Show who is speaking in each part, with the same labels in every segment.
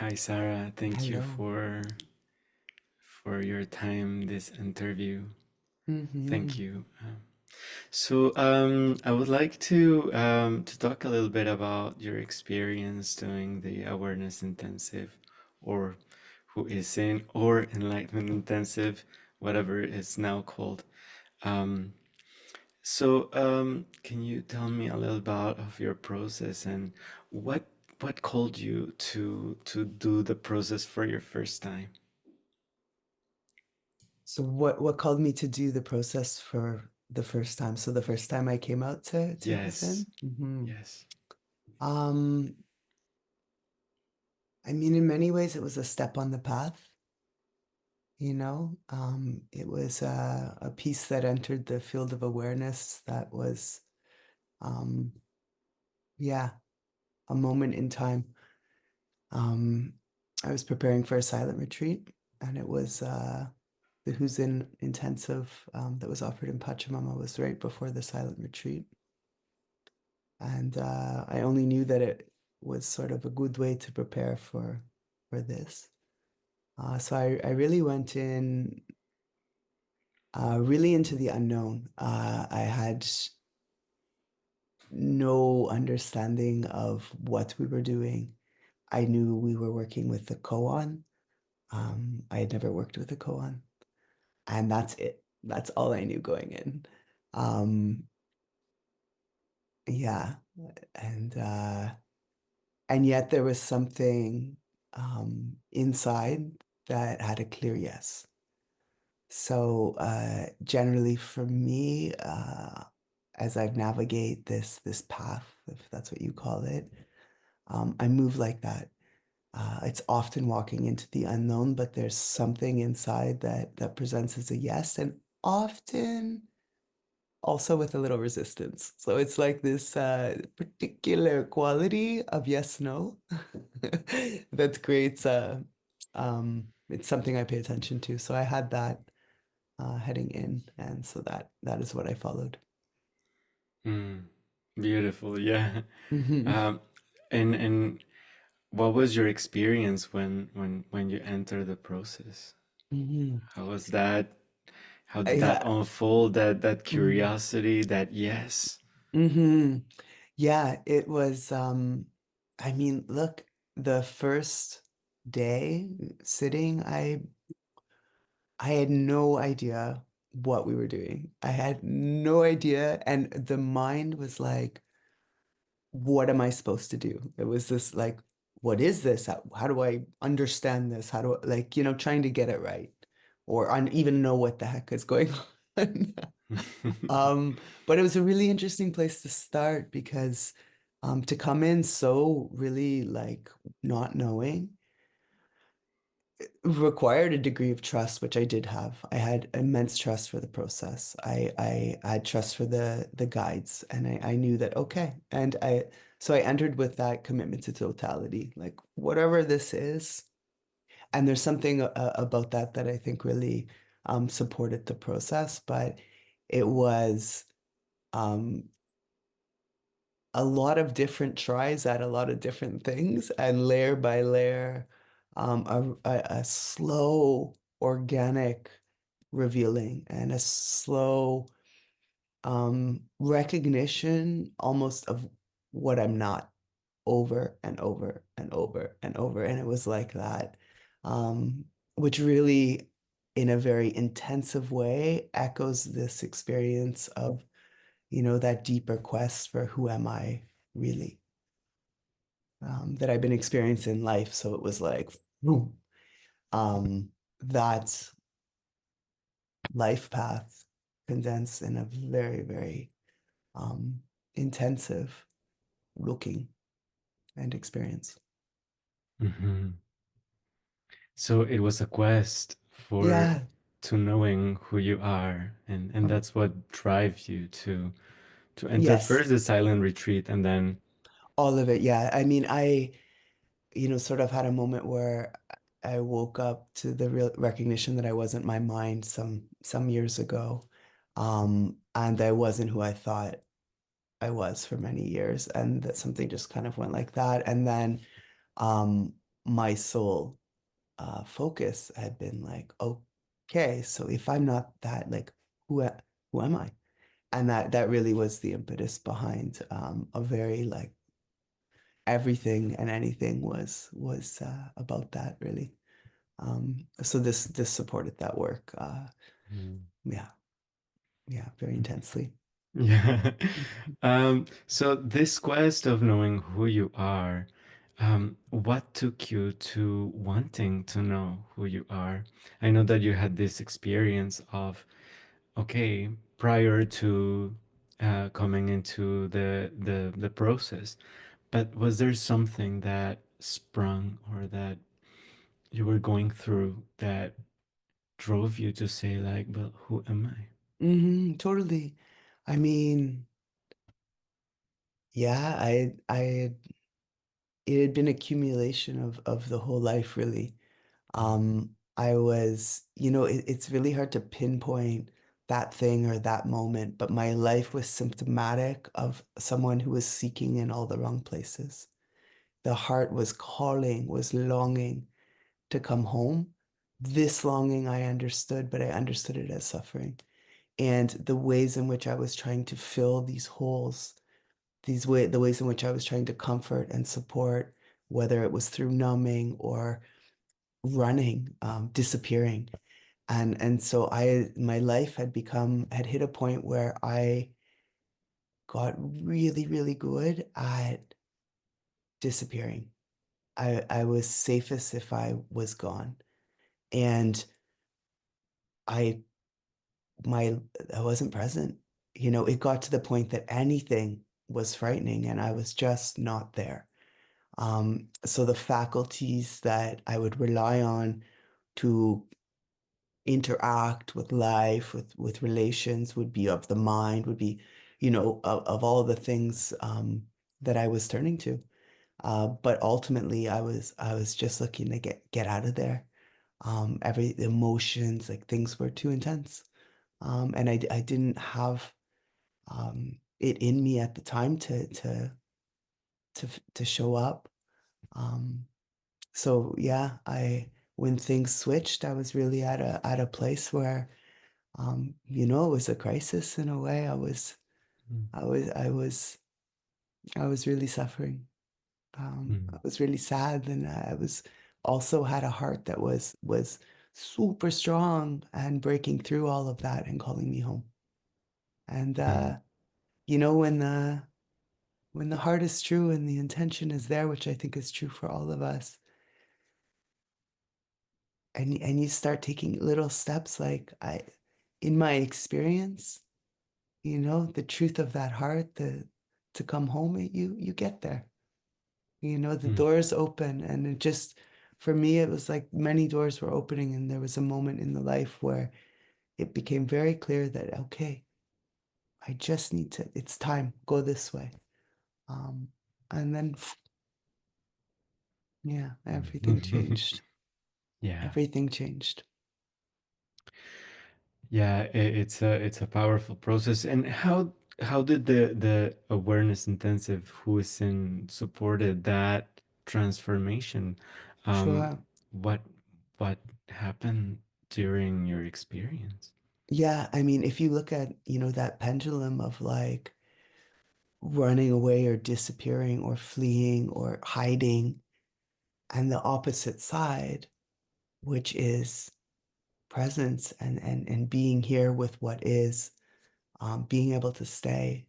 Speaker 1: Hi Sarah, thank you
Speaker 2: Hello.
Speaker 1: for your time this interview. Thank
Speaker 2: Mm-hmm.
Speaker 1: you. I would like to talk a little bit about your experience doing the awareness intensive, or who is in, or enlightenment intensive, whatever it's now called. Um, can you tell me a little about of your process and what what called you to do the process for your first time?
Speaker 2: So what called me to do the process for the first time? So the first time I came out to take this
Speaker 1: Yes,
Speaker 2: in?
Speaker 1: yes.
Speaker 2: Um, I mean, in many ways, it was a step on the path, you know. It was a piece that entered the field of awareness that was, um, yeah, a moment in time. Um, I was preparing for a silent retreat, and it was the Who's In intensive that was offered in Pachamama was right before the silent retreat. And I only knew that it was sort of a good way to prepare for this. So I really went in really into the unknown. I had no understanding of what we were doing. I knew we were working with the koan. I had never worked with a koan, and that's it. That's all I knew going in. Um, yeah, and uh, and yet there was something inside that had a clear yes. So generally for me, as I navigate this path, if that's what you call it, I move like that. It's often walking into the unknown, but there's something inside that presents as a yes, and often also with a little resistance. So it's like this particular quality of yes, no that creates it's something I pay attention to. So I had that heading in, and so that is what I followed.
Speaker 1: Mm, beautiful, yeah.
Speaker 2: Hmm.
Speaker 1: Um, and what was your experience when you entered the process?
Speaker 2: Hmm.
Speaker 1: How was that? How did that
Speaker 2: Yeah.
Speaker 1: unfold? That
Speaker 2: Mm-hmm.
Speaker 1: curiosity, that yes.
Speaker 2: Mm-hmm. Yeah, it was I mean, look, the first day sitting, I had no idea what we were doing. I had no idea. And the mind was like, what am I supposed to do? It was this like, what is this? How do I understand this? How do I, like, trying to get it right or even know what the heck is going on. But it was a really interesting place to start because to come in so really like not knowing required a degree of trust, which I did have. I had immense trust for the process. I had trust for the guides, and I knew that okay. And I entered with that commitment to totality, like whatever this is. And there's something about that that I think really supported the process, but it was um a lot of different tries at a lot of different things, and layer by layer, a slow, organic revealing and a slow recognition almost of what I'm not over and over and over and over. And it was like that, which really, in a very intensive way, echoes this experience of that deeper quest for who am I really, that I've been experiencing in life. So it was like, boom, that life path condensed in a very, very um, intensive looking and experience.
Speaker 1: Mhm. So it was a quest for
Speaker 2: Yeah,
Speaker 1: to knowing who you are, and that's what drives you to enter
Speaker 2: yes,
Speaker 1: first the silent retreat and then
Speaker 2: all of it. Yeah. I mean, sort of had a moment where I woke up to the real recognition that I wasn't my mind some years ago. And I wasn't who I thought I was for many years, and that something just kind of went like that. And then um my sole focus had been like, okay, so if I'm not that, like, who who am I? And that really was the impetus behind a very like everything and anything was about that really. So this supported that work.
Speaker 1: Mm.
Speaker 2: Yeah, yeah, very intensely.
Speaker 1: Yeah.
Speaker 2: Mhm.
Speaker 1: So this quest of knowing who you are, what took you to wanting to know who you are? I know that you had this experience of, okay, prior to coming into the process, but was there something that sprung or that you were going through that drove you to say like, well, who am I?
Speaker 2: Totally. I mean, yeah, it had been accumulation of the whole life really. I was, it's really hard to pinpoint that thing or that moment, but my life was symptomatic of someone who was seeking in all the wrong places. The heart was calling, was longing to come home. This longing I understood, but I understood it as suffering. And the ways in which I was trying to fill these holes, the ways in which I was trying to comfort and support, whether it was through numbing or running, disappearing. And so my life had hit a point where I got really, really good at disappearing. I was safest if I was gone. And I my I wasn't present. It got to the point that anything was frightening and I was just not there. So the faculties that I would rely on to interact with life, with relations, would be of the mind, would be, of all the things that I was turning to. But ultimately, I was just looking to get out of there. Every emotions, like things were too intense, and I didn't have it in me at the time to show up. Um, so yeah, I when things switched, I was really at a place where it was a crisis in a way. I was, I was, I was really suffering. I
Speaker 1: Mm.
Speaker 2: was really sad, and I was also had a heart that was super strong and breaking through all of that and calling me home. And
Speaker 1: Mm.
Speaker 2: when the heart is true and the intention is there, which I think is true for all of us, and you start taking little steps, like in my experience, the truth of that heart, the to come home, you get there. The
Speaker 1: Mm.
Speaker 2: doors open, and it just, for me, it was like many doors were opening, and there was a moment in the life where it became very clear that, okay, I just need to, it's time, go this way. Um, and then, yeah, everything
Speaker 1: Mm.
Speaker 2: changed.
Speaker 1: Yeah.
Speaker 2: Everything changed.
Speaker 1: Yeah, it's a powerful process. And how did the awareness intensive who is in supported that transformation? Um,
Speaker 2: Sure.
Speaker 1: what what happened during your experience?
Speaker 2: Yeah, I mean, if you look at, that pendulum of like running away or disappearing or fleeing or hiding, and the opposite side, which is presence and being here with what is, being able to stay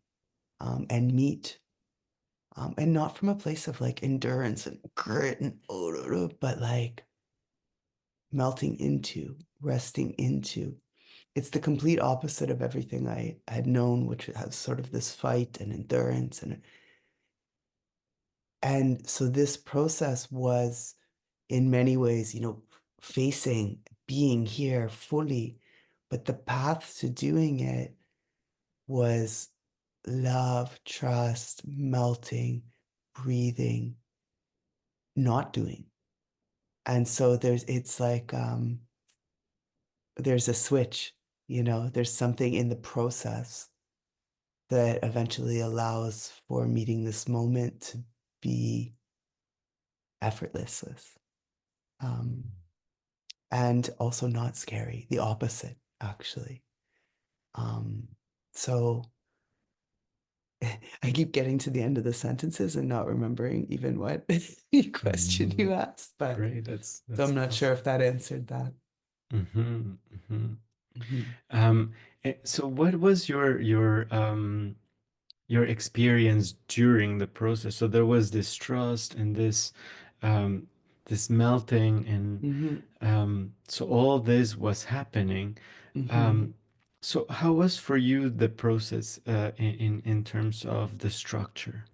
Speaker 2: and meet, and not from a place of like endurance and grit and but like melting into, resting into. It's the complete opposite of everything I had known, which has sort of this fight and endurance and so this process was in many ways, facing being here fully, but the path to doing it was love, trust, melting, breathing, not doing. And so it's like there's a switch, there's something in the process that eventually allows for meeting this moment to be effortless. um, and also not scary, the opposite, actually. Um, so I keep getting to the end of the sentences and not remembering even what question
Speaker 1: Mhm.
Speaker 2: you asked, but
Speaker 1: Great,
Speaker 2: so I'm
Speaker 1: that's
Speaker 2: not sure
Speaker 1: awesome.
Speaker 2: if that answered that.
Speaker 1: Hmm. Hmm.
Speaker 2: Mhm.
Speaker 1: So what was your experience during the process? So there was this trust and um, this melting, and
Speaker 2: Mhm.
Speaker 1: so all this was happening.
Speaker 2: Mhm.
Speaker 1: Um, so how was for you the process in terms of the structure?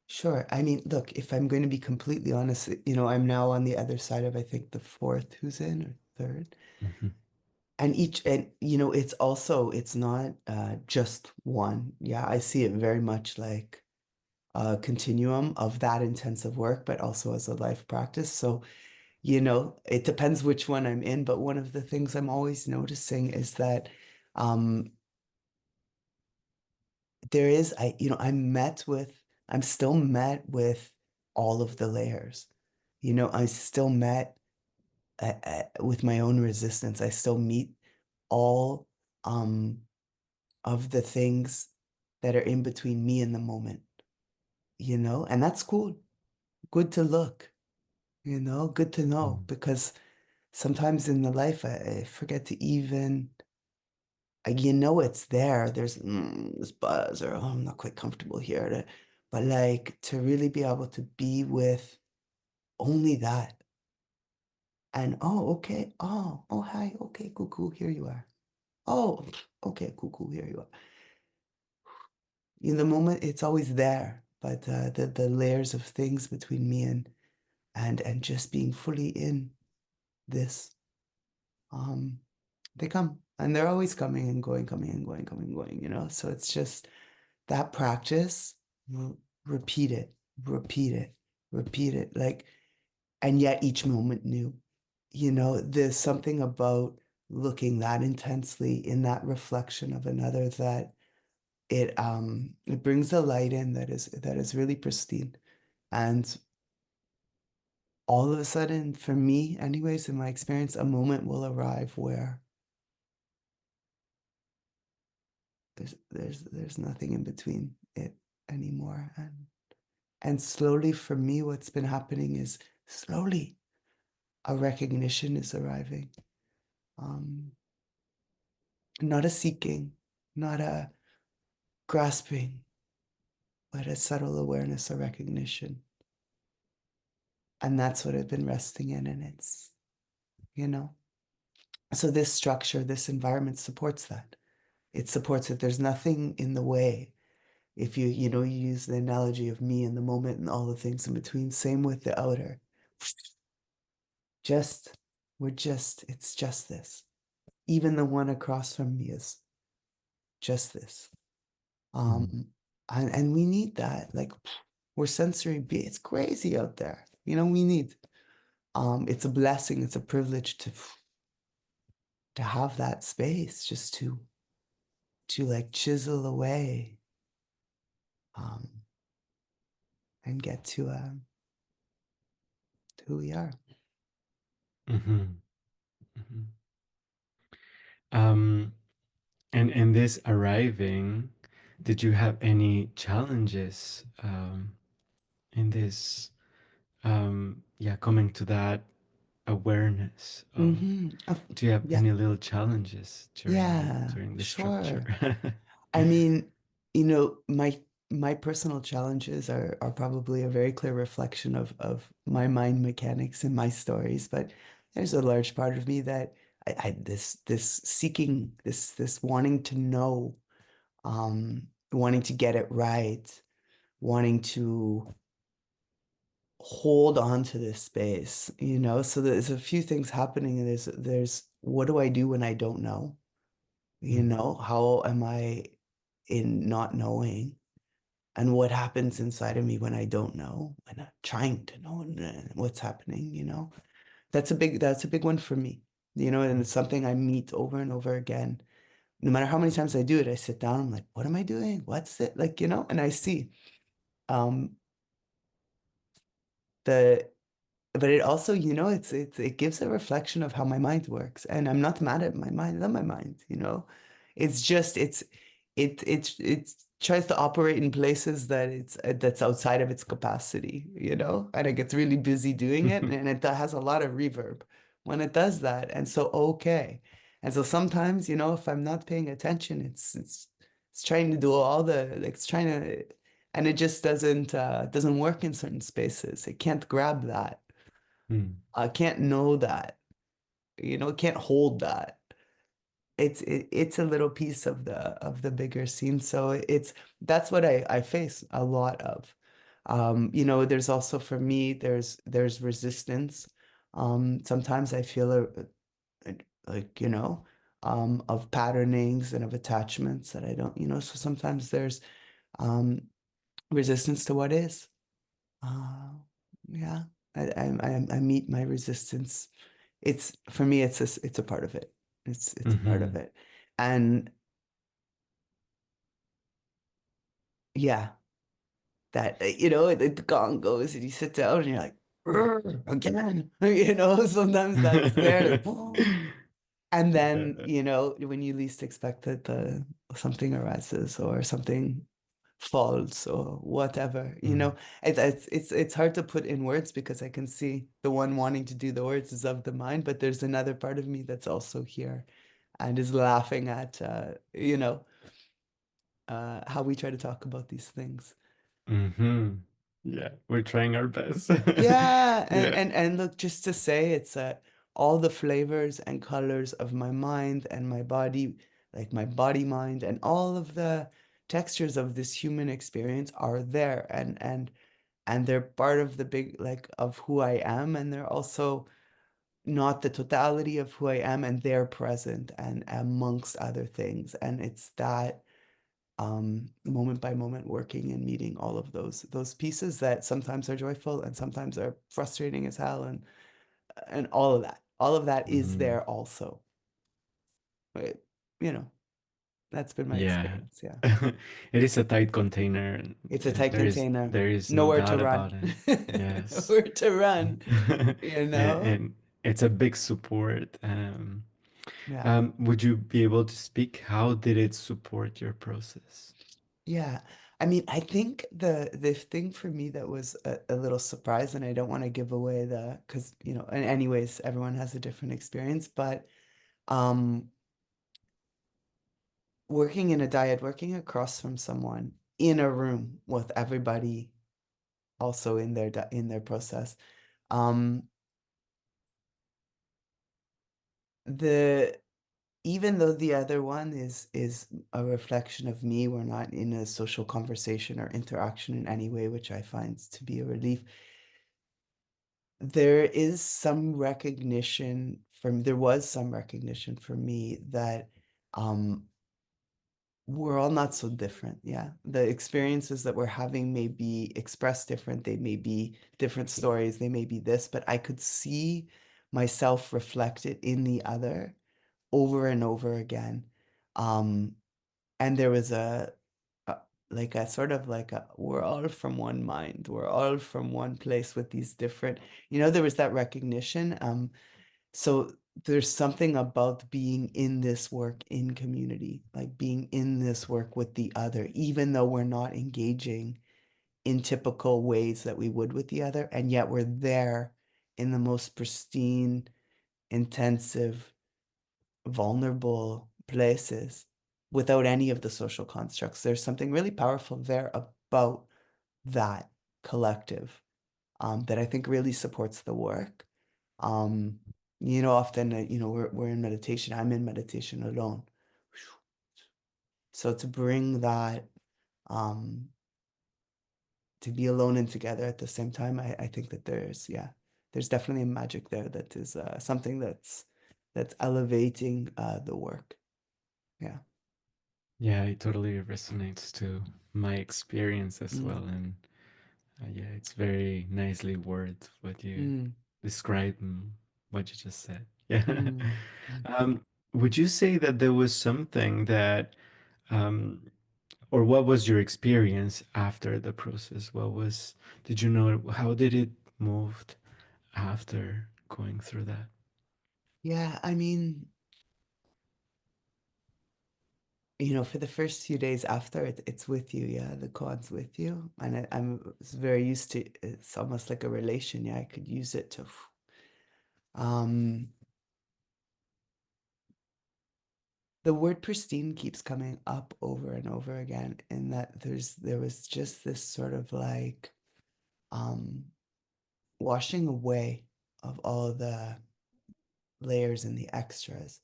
Speaker 2: Sure. I mean, look, if I'm going to be completely honest, I'm now on the other side of, I think, the fourth who's in or third.
Speaker 1: Hmm.
Speaker 2: And it's also, it's not just one. Yeah, I see it very much like a continuum of that intensive work, but also as a life practice. So, it depends which one I'm in, but one of the things I'm always noticing is that um, there is, I'm still met with all of the layers. I still met with my own resistance. I still meet all um, of the things that are in between me and the moment, and that's cool. Good to look, good to know because sometimes in the life I forget to even, it's there. There's this buzz or oh, I'm not quite comfortable here. But like to really be able to be with only that and oh, okay. Oh, hi. Okay, cool, cool. Here you are. Oh, okay, cool, cool. Here you are. In the moment, it's always there, but the layers of things between me and just being fully in this, um, they come and they're always coming and going, coming and going, coming and going. So it's just that practice, repeat it, repeat it, repeat it, like, and yet each moment new. There's something about looking that intensely in that reflection of another that it brings a light in that is really pristine. And all of a sudden, for me, anyways, in my experience, a moment will arrive where there's nothing in between it anymore. And slowly for me, what's been happening is slowly a recognition is arriving. Um, Not a seeking, not a grasping, but a subtle awareness, a recognition. And that's what I've been resting in. And it's, you know, so this structure, this environment supports that. It supports it. There's nothing in the way. If you use the analogy of me in the moment and all the things in between, same with the outer. Just, it's just this. Even the one across from me is just this.
Speaker 1: Mm.
Speaker 2: Um, and we need that. Like we're sensory be it's crazy out there. We need it's a blessing, it's a privilege to have that space just to like chisel away um and get to who we are.
Speaker 1: Hmm. Hmm. Um, and this arriving, did you have any challenges in this? Yeah, coming to that awareness of.
Speaker 2: Hmm.
Speaker 1: Do you have
Speaker 2: Yeah,
Speaker 1: any little challenges
Speaker 2: yeah,
Speaker 1: during the structure?
Speaker 2: sure. I mean, my personal challenges are probably a very clear reflection of my mind mechanics and my stories, but there's a large part of me that this seeking, this wanting to know, wanting to get it right, wanting to hold on to this space, So there's a few things happening, and there's what do I do when I don't know? How am I in not knowing? And what happens inside of me when I don't know and I'm trying to know what's happening, That's a big one for me, and it's something I meet over and over again. No matter how many times I do it, I sit down, I'm like, what am I doing? What's it like, and I see um the but it also, it gives a reflection of how my mind works. And I'm not mad at my mind. I love my mind, you know. It's just it tries to operate in places that that's outside of its capacity, you know, and it gets really busy doing it, and it has a lot of reverb when it does that. And so okay. And so sometimes, if I'm not paying attention, it's trying to do all like it's trying to, and it just doesn't work in certain spaces. It can't grab that.
Speaker 1: Mm.
Speaker 2: I can't know that. It can't hold that. It's a little piece of the bigger scene. So that's what I face a lot of. There's also for me, there's resistance. Sometimes I feel like, of patternings and of attachments that I don't, so sometimes there's um resistance to what is. Uh, yeah, I meet my resistance. It's for me, it's a part of it. It's a part of
Speaker 1: Hmm.
Speaker 2: it. And yeah, that the gong goes and you sit down and you're like, "Rrr, again." Sometimes that's there, like, and then,
Speaker 1: Yeah.
Speaker 2: when you least expect it, something arises or something false or whatever.
Speaker 1: Mm.
Speaker 2: It's hard to put in words because I can see the one wanting to do the words is of the mind, but there's another part of me that's also here and is laughing at how we try to talk about these things.
Speaker 1: Hmm. Yeah, we're trying our best.
Speaker 2: Yeah, and
Speaker 1: Yeah.
Speaker 2: and and look, just to say, it's all the flavors and colors of my mind and my body, like my body mind, and all of the textures of this human experience are there, and they're part of the big, like, of who I am, and they're also not the totality of who I am, and they're present and amongst other things, and it's that moment by moment working and meeting all of those pieces that sometimes are joyful and sometimes are frustrating as hell, and all of that is
Speaker 1: Mm.
Speaker 2: there also. But, you know, that's been my
Speaker 1: Yeah.
Speaker 2: experience. Yeah.
Speaker 1: It is a tight container.
Speaker 2: It's a tight
Speaker 1: There is
Speaker 2: container.
Speaker 1: there is no
Speaker 2: Nowhere to
Speaker 1: doubt
Speaker 2: run.
Speaker 1: about it. Yes.
Speaker 2: Nowhere to run, you know?
Speaker 1: And it's a big support.
Speaker 2: Yeah.
Speaker 1: Would you be able to speak? How did it support your process?
Speaker 2: Yeah. I mean, I think the thing for me that was a little surprise, and I don't want to give away because, and anyways, everyone has a different experience, but um working across from someone in a room with everybody also in their process. Um, the Even though the other one is a reflection of me, we're not in a social conversation or interaction in any way, which I find to be a relief. There was some recognition for me that um we're all not so different. Yeah. The experiences that we're having may be expressed different. They may be different stories. They may be this, but I could see myself reflected in the other over and over again. Um, and there was a like a sort of like we're all from one mind. We're all from one place with these different, there was that recognition. So there's something about being in this work in community, like being in this work with the other, even though we're not engaging in typical ways that we would with the other, and yet we're there in the most pristine, intensive, vulnerable places without any of the social constructs. There's something really powerful there about that collective that I think really supports the work. Um, Often, we're in meditation. I'm in meditation alone. So to bring that, um, to be alone and together at the same time, I think that there's definitely a magic there that is something that's elevating the work. Yeah.
Speaker 1: Yeah, it totally resonates to my experience as
Speaker 2: Mm,
Speaker 1: well. And yeah, it's very nicely worded what you
Speaker 2: mm,
Speaker 1: described and what you just said. Yeah.
Speaker 2: mm, mm.
Speaker 1: Would you say that there was something that, um, or what was your experience after the process? Did you know, how did it moved? after going through that?
Speaker 2: Yeah, I mean, for the first few days after it's with you, yeah, the cod's with you. And I'm very used to it's almost like a relation. Yeah, I could use it to um the word pristine keeps coming up over and over again in that there was just this sort of like um washing away of all the layers and the extras.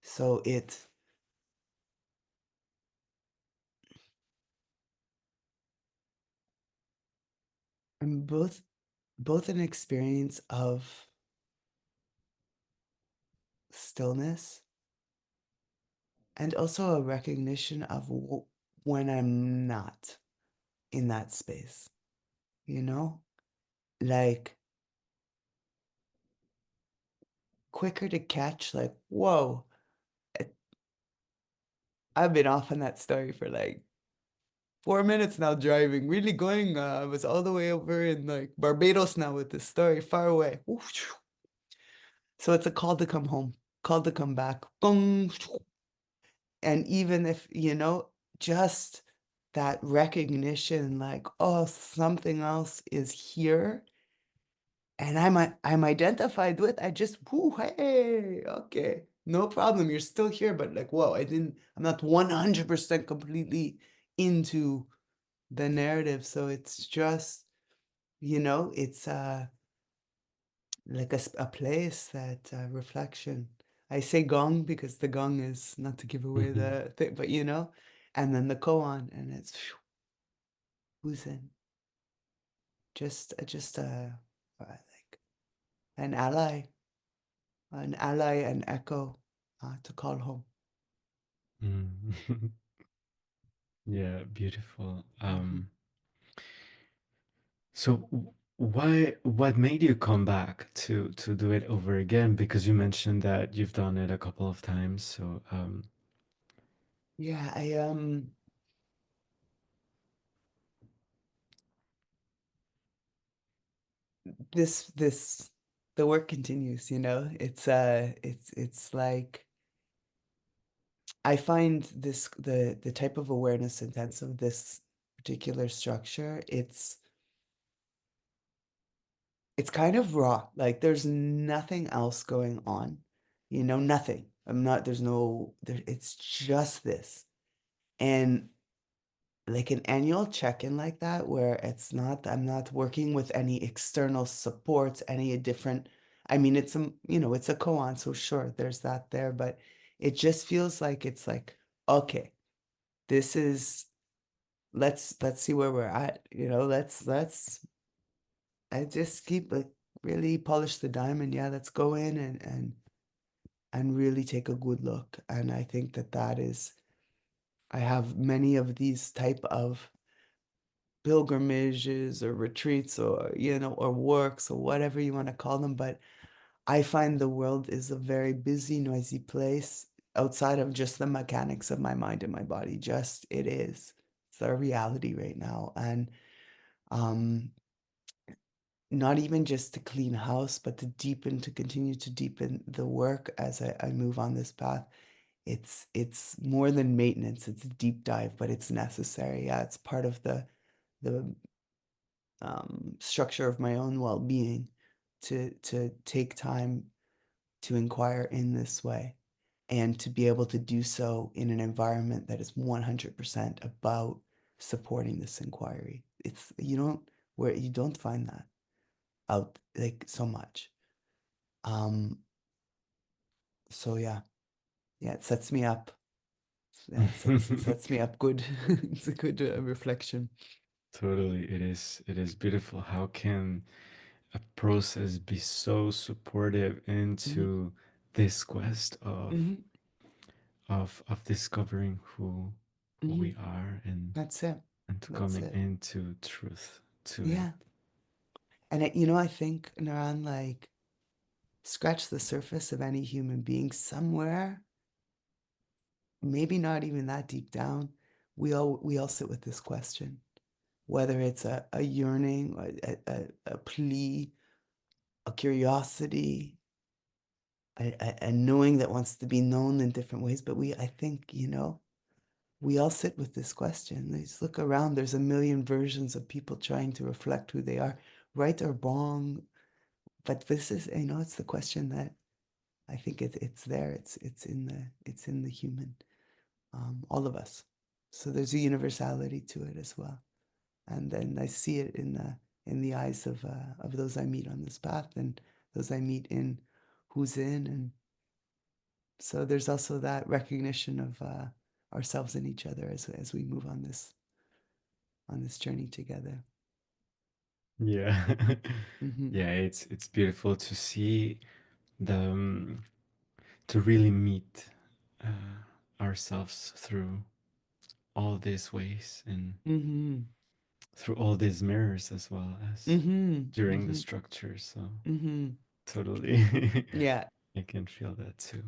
Speaker 2: So I'm both an experience of stillness and also a recognition of when I'm not in that space, you know? Like quicker to catch, like, whoa, I- I've been off on that story for like 4 minutes now driving, really going. I was all the way over in like Barbados now with this story, far away. So it's a call to come home, call to come back. Gong. And even if, just that recognition, like, oh, something else is here and I'm identified with, I just, whoo, hey, okay, no problem. You're still here, but like, whoa, I'm not 100% completely into the narrative. So it's just, it's like a place that reflection. I say gong because the gong is not to give away
Speaker 1: Hmm.
Speaker 2: the thing, but and then the koan, and it's phew, who's in just like an ally, an echo to call home.
Speaker 1: Mm. Yeah, beautiful.
Speaker 2: Hmm.
Speaker 1: So what made you come back to do it over again? Because you mentioned that you've done it a couple of times. So
Speaker 2: Yeah, this the work continues. It's like I find this the type of awareness intense of this particular structure, it's kind of raw. Like there's nothing else going on. Nothing. There's no there it's just this. And like an annual check-in like that where I'm not working with any external supports, any different I mean it's a koan, so sure, there's that there, but it just feels like it's like, okay, this is let's see where we're at. Let's I just keep like really polish the diamond. Yeah, let's go in and really take a good look. And I think that is I have many of these type of pilgrimages or retreats or or works or whatever you want to call them, but I find the world is a very busy, noisy place outside of just the mechanics of my mind and my body. Just it is. It's our reality right now. And um not even just to clean house, but to continue to deepen the work as I move on this path. It's more than maintenance, it's a deep dive, but it's necessary. Yeah, it's part of the structure of my own well-being to take time to inquire in this way and to be able to do so in an environment that is 100% about supporting this inquiry. It's where you don't find that out like so much. Um, so yeah, yeah, it sets me up. Yeah, it sets me up good. It's a good reflection.
Speaker 1: totally, it is beautiful. How can a process be so supportive
Speaker 2: Hmm.
Speaker 1: into this quest
Speaker 2: Hmm.
Speaker 1: of discovering who
Speaker 2: Hmm.
Speaker 1: we are
Speaker 2: That's it.
Speaker 1: and to
Speaker 2: That's
Speaker 1: coming
Speaker 2: it.
Speaker 1: into truth to it.
Speaker 2: Yeah. And I think, Naran, like scratch the surface of any human being somewhere, maybe not even that deep down. We all sit with this question, whether it's a yearning, a plea, a curiosity, a knowing that wants to be known in different ways. But I think, we all sit with this question. Let's look around. There's a million versions of people trying to reflect who they are, right or wrong. But this is, it's the question that I think it's there. It's in the human, all of us. So there's a universality to it as well. And then I see it in the eyes of those I meet on this path and those I meet in who's in. And so there's also that recognition of ourselves and each other as we move on this journey together.
Speaker 1: Yeah.
Speaker 2: Mm-hmm.
Speaker 1: Yeah, it's beautiful to see the to really meet ourselves through all these ways and
Speaker 2: Mm-hmm.
Speaker 1: through all these mirrors as well as
Speaker 2: Mm-hmm.
Speaker 1: during the
Speaker 2: Mm-hmm.
Speaker 1: structure. So
Speaker 2: Mm-hmm.
Speaker 1: totally,
Speaker 2: Yeah.
Speaker 1: I can feel that too.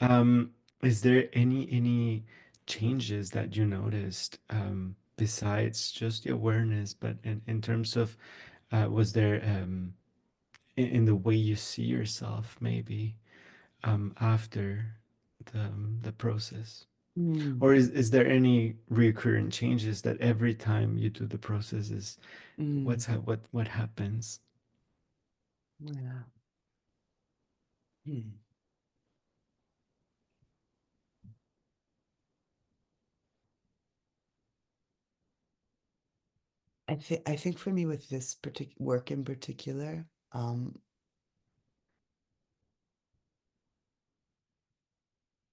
Speaker 1: Um, is there any changes that you noticed besides just the awareness, but in terms of was there in the way you see yourself maybe after the process?
Speaker 2: Mm.
Speaker 1: Or is there any recurrent changes that every time you do the process is
Speaker 2: Mm.
Speaker 1: what happens?
Speaker 2: Yeah. Hmm. I think for me with this particular work in particular,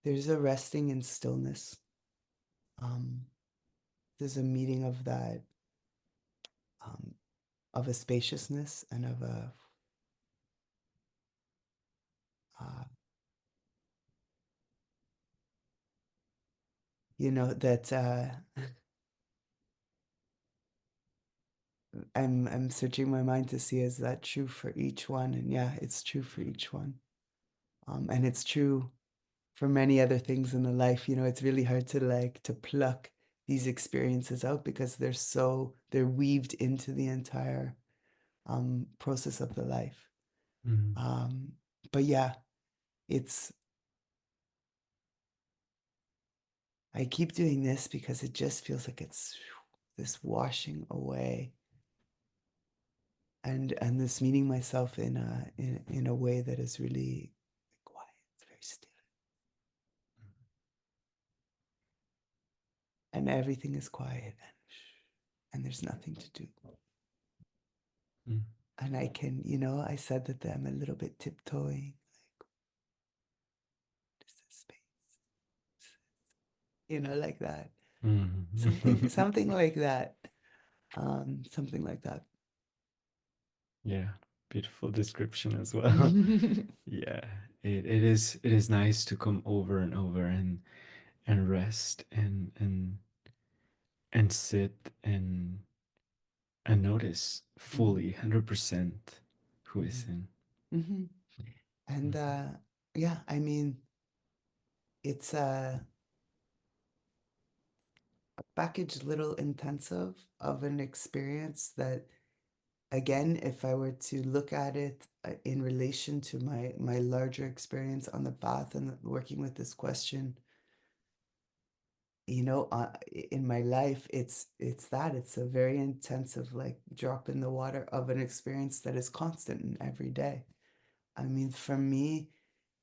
Speaker 2: there's a resting in stillness. Um, there's a meeting um, of a spaciousness and of uh, that I'm searching my mind to see, is that true for each one? And yeah, it's true for each one. And it's true for many other things in the life. It's really hard to pluck these experiences out because they're weaved into the entire process of the life.
Speaker 1: Mm,
Speaker 2: Um, but yeah, it's I keep doing this because it just feels like it's this washing away and this meeting myself in a way that is really quiet. It's very still, and everything is quiet, and there's nothing to do.
Speaker 1: mm,
Speaker 2: And I can, I said that I'm a little bit tiptoeing, like just a space, like that. Something,
Speaker 1: mm.
Speaker 2: something like that. Something like that.
Speaker 1: Yeah, beautiful description as well. Yeah, it is nice to come over and over and rest and sit and notice fully 100% who is
Speaker 2: Mhm.
Speaker 1: in.
Speaker 2: Mhm. And yeah, I mean, it's a packaged little intensive of an experience that, again, if I were to look at it in relation to my larger experience on the path and working with this question, in my life, it's a very intensive, like, drop in the water of an experience that is constant and every day. I mean, for me,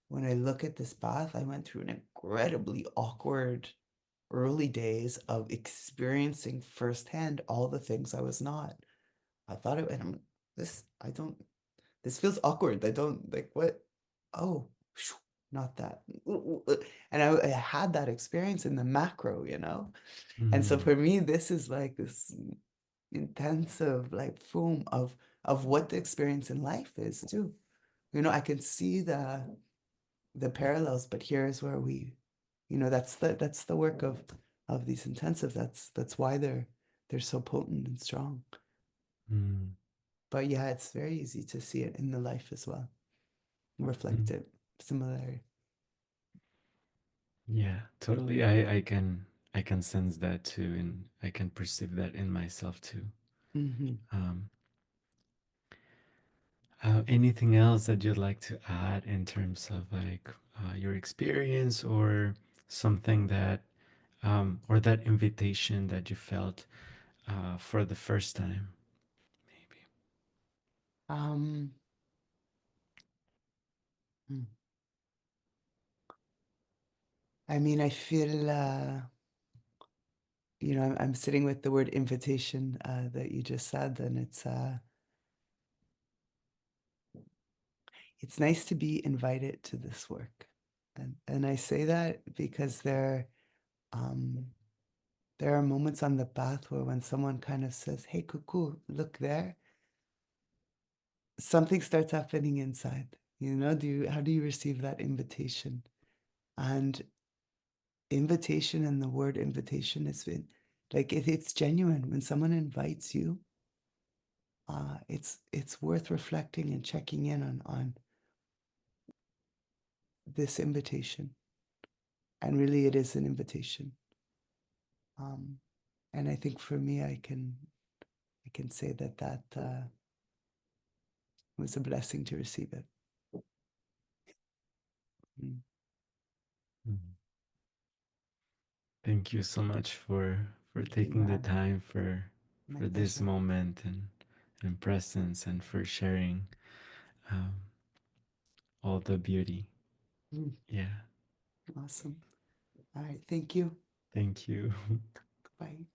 Speaker 2: when I look at this path, I went through an incredibly awkward early days of experiencing firsthand all the things I was not. I thought it, and I don't, this feels awkward. I don't, like, what? Oh, not that. And I had that experience in the macro. And so
Speaker 1: Mm,
Speaker 2: for me, this is like this intensive, like, boom of what the experience in life is too. I can see the parallels, but here's where that's the work of these intensives. That's why they're so potent and strong.
Speaker 1: mm,
Speaker 2: But yeah, it's very easy to see it in the life as well. Reflect
Speaker 1: mm.
Speaker 2: it. Similarity.
Speaker 1: Yeah, totally. I can sense that too, and I can perceive that in myself too.
Speaker 2: Mm-hmm.
Speaker 1: Um, Anything else that you'd like to add in terms of like your experience or something that, or that invitation that you felt for the first time, maybe?
Speaker 2: Um, hmm. I mean, I feel, I'm sitting with the word invitation that you just said, and it's nice to be invited to this work. And I say that because um, there are moments on the path where when someone kind of says, "Hey, cuckoo, look there," something starts happening inside. How do you receive that invitation? And invitation and the word invitation has been like it's genuine. When someone invites you, it's worth reflecting and checking in on this invitation. And really, it is an invitation. Um, and I think for me, I can say that was a blessing to receive it. Mm.
Speaker 1: Mhm. Thank you so much for
Speaker 2: Thank you,
Speaker 1: taking the
Speaker 2: man.
Speaker 1: time
Speaker 2: My
Speaker 1: for this
Speaker 2: pleasure.
Speaker 1: moment and presence and for sharing um, all the beauty.
Speaker 2: Mm.
Speaker 1: Yeah,
Speaker 2: Awesome. All right. Thank you.
Speaker 1: thank you.
Speaker 2: Bye.